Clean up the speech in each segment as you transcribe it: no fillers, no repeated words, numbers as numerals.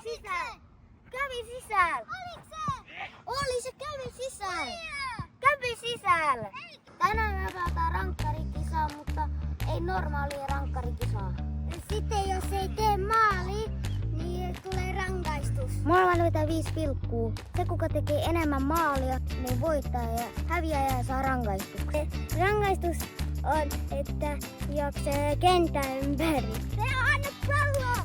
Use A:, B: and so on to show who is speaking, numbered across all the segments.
A: sisään! Kävi sisällä! Oli se kävi sisällä! Kävi sisällä! Tänään me pelataan rankkarikisaa, mutta ei normaalia rankkarikisaa. Sitten jos ei tee maali, niin tulee rangaistus. Molemmat löytää 5 pilkkuu. Se kuka tekee enemmän maalia, niin voittaa ja häviäjä saa rangaistuksen. Rangaistus on, että juoksee kentän ympäri. Se anna palloa!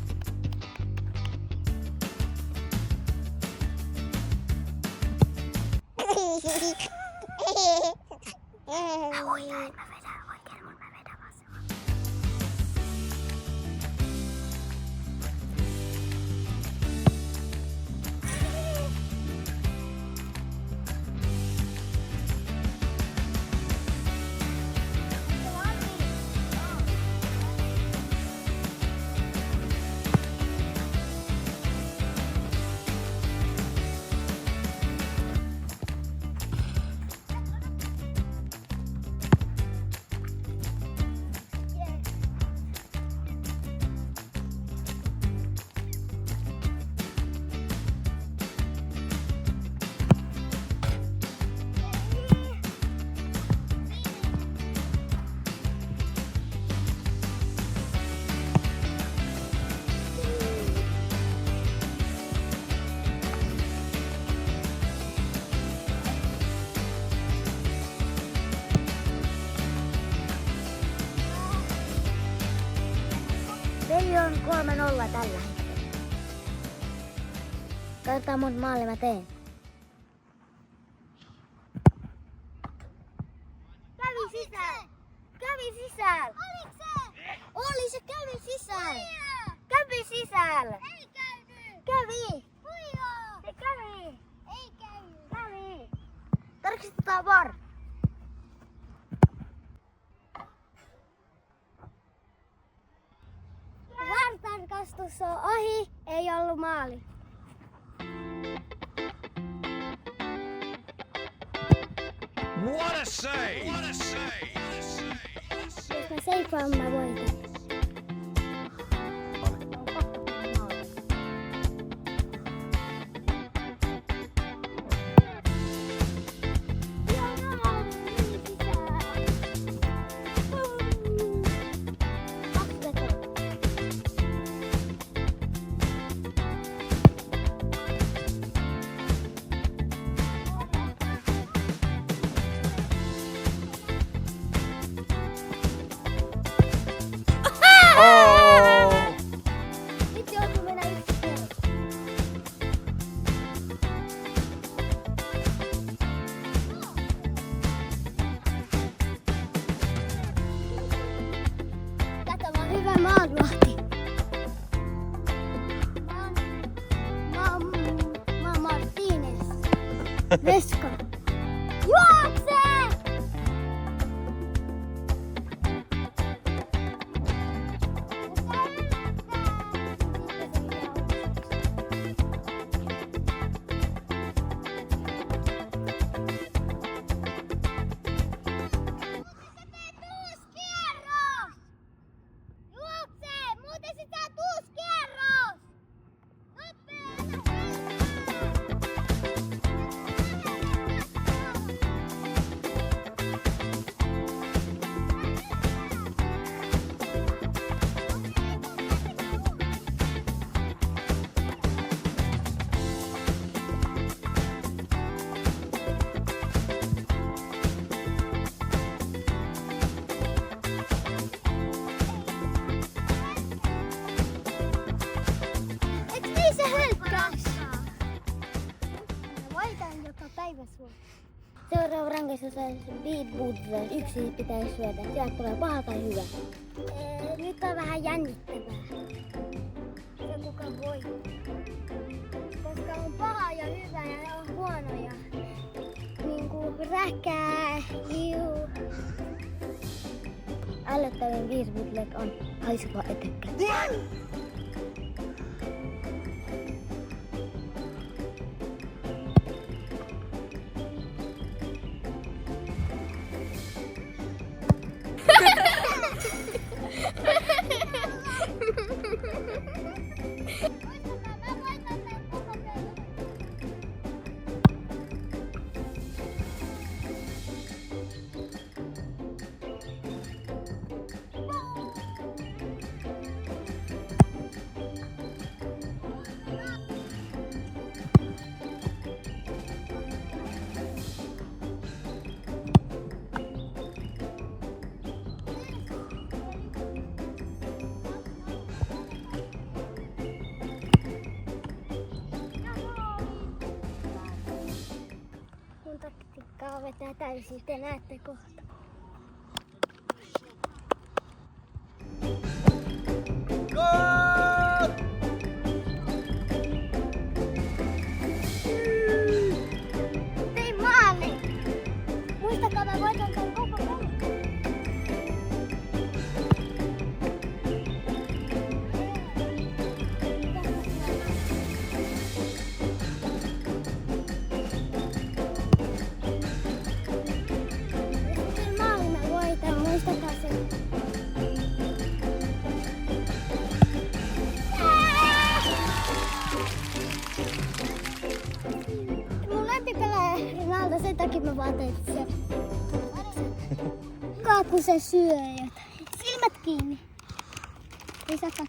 A: Mä vedän oikein, mä vedän vasemman. Peli on 3-0 tällä hetkellä. Katsotaan monta maalia mä teen. Kävi sisällä! Kävi sisällä! Oliko se? Oli se kävi sisällä! Kävi sisällä! Ei käynyt! Kävi! Puijaa! Se kävi! Ei käynyt! Kävi! Tarkistetaan VAR! VAR-tarkastus on ohi, ei ollut maali.
B: What a save! What a save!
A: Jos mä seifaan, mä voitan. Nyt joutuu mennä yksi kerran. Tätä on hyvä maalivahti. Mä oon Martínez. Veska. Juokse! Seuraava rangaistus on Beat Bootles. Yksi pitäisi syödä. Sieltä tulee paha tai hyvä. Nyt on vähän jännittävää. Se kuka voi. Koska on paha ja hyvä ja on huono ja niinku räkää, liu. Ällöttävin Beat Bootles on haiseva etekkä. Muistakaa vetää täysin, te näette kohta.
B: Goal!
A: Tein maali! Muistakaa, mä voitan tän koko pelin. Sitten maali mä voitan, muistakaa sen. Mun lempipelaaja Ronaldo, sen takia mä vaan tein se. Kun se syö jotain. Silmät kiinni. Ei saa katsoa.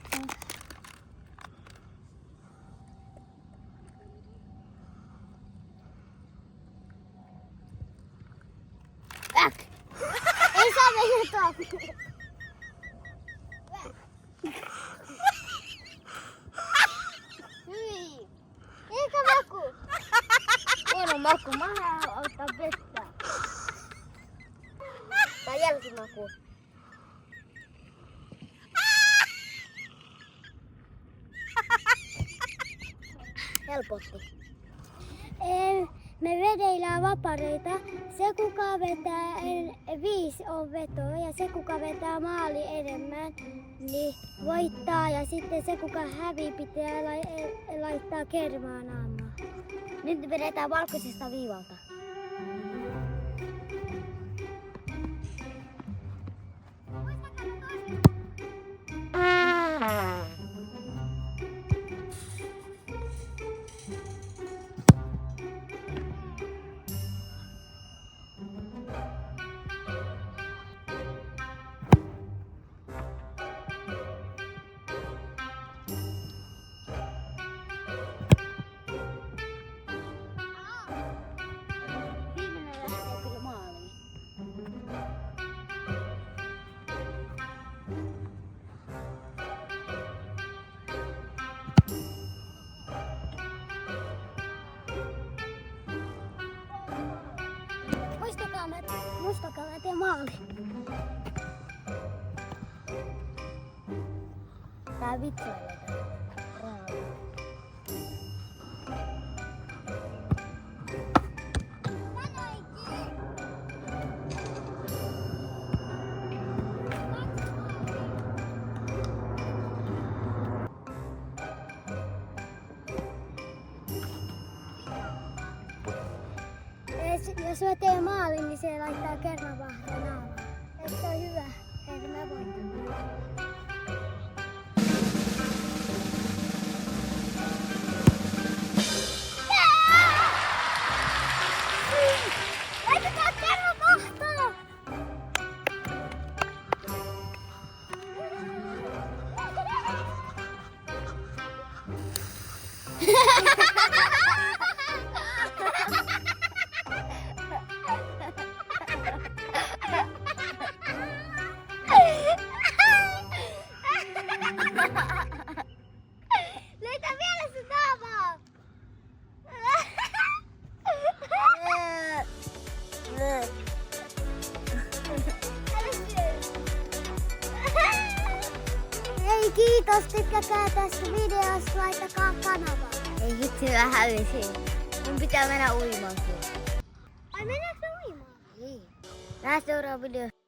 A: Ei saa mennä tuohon. Hyi. Eikä maku. Huono maku. Mä haluan ottaa vettä. Tai jälkimaku. Helpotti. Me vedeillään vapareita. Se kuka vetää 5 on vetoa ja se kuka vetää maali enemmän niin voittaa ja sitten se kuka hävii pitää laittaa kermaa naamaan. Nyt vedetään valkoisesta viivalta. Muistakaa, mä teen maali. Tää vitsailla tää. Jos mä teen maalin, niin se laittaa kerran vahvaa naamaa. Eikö se ole hyvä? Eikö mä voitan? Laitetaan kerran vahvaa! Leitä vielä se naamaa! Hei, kiitos, tykkääkää tästä videosta, laittakaa kanavaa. Ei hitsi, mä hävisin. Mun pitää mennä uimaan. Ai mennäänkö uimaan? Ei. Nähdään seuraava video.